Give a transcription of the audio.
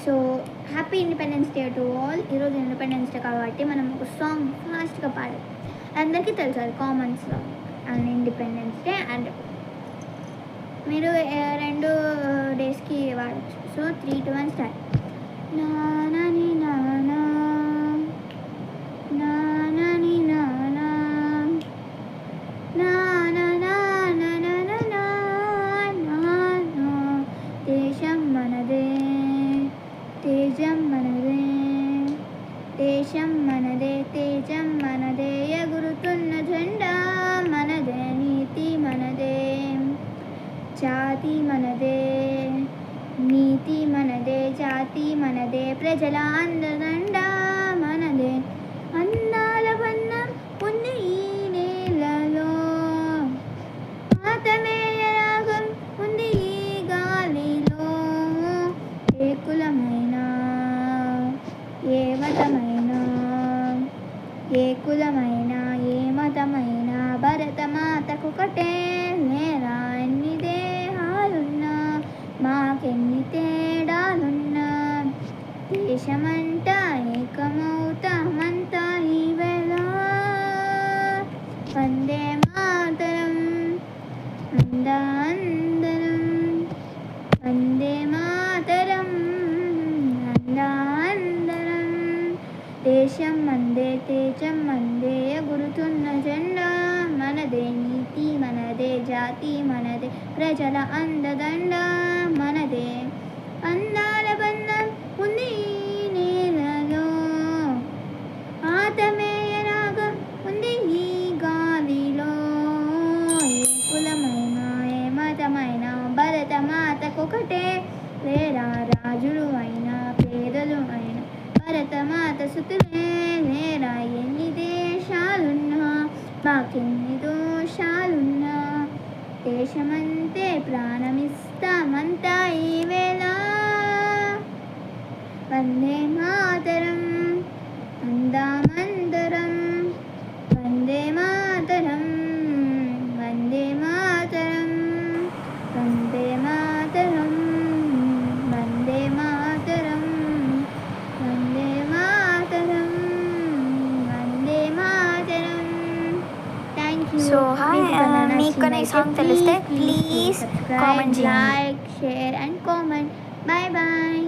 So happy independence day to all. ఈరోజు independence day కాబట్టి మనం ఒక సాంగ్ ఫాస్ట్గా పాడాలి. అందరికీ తెలుసు అది common song and independence day. And మీరు 2 డేస్కి వాడచ్చు. So 3, 2, 1 start. నాని నానా నాని నానా దేశం మనదే, తేజం మనదే, దేశం మనదే, తేజం మనదే, ఎగురుతున్న జెండా మనదే, నీతి మనదే, జాతి మనదే, నీతి మనదే, జాతి మనదే, ప్రజల అందదండ మనదే, అందాల బంధం ఉంది ఈ నేలలో, ఆతమేయ రాగం ఉంది ఈ గాలిలో, ఏ కులమైనా ఏ మతమైనా, ఏ కులమైనా ఏ మతమైనా, భరతమాతకొకటే నేరా, ఎన్ని దేహాలున్నా మాకెన్ని తేడాలున్నా, దేశమంతా ఏకమవుతామంతా ఈ వేళ, వందే మాతరం అందా అందరం, వందే మాతరం అందా అందరం, దేశం మందే, తేజం మందే, ఎగురుతున్న జెండా మనదే, నీతి మనదే, జాతి మనదే, ప్రజల అందదండ మనదే, అందాల బంధం ఉంది ఈ నేలలో, ఆతమేయ రాగం ఉంది ఈ గాలిలో, ఏ కులమైనా ఏ మతమైనా, భరతమాతకొకటే లేరా, రాజులు అయినా పేదలు అయినా, భరతమాత సుతులే లేరా, ఎన్ని దేశాలున్నా మాకెన్ని దోషాలున్నా, దేశమంతే ప్రాణమిస్తామంతా ఈ వేళ, వందే మాతరం అందామందరం, Vande Mataram, Vande Mataram, Vande Mataram, Vande Mataram, Vande Mataram, Vande Mataram. Thank you. So మీకు ఈ సాంగ్ తెలిస్తే ప్లీజ్ కామెంట్ చేయండి. Like, share and comment. Bye bye.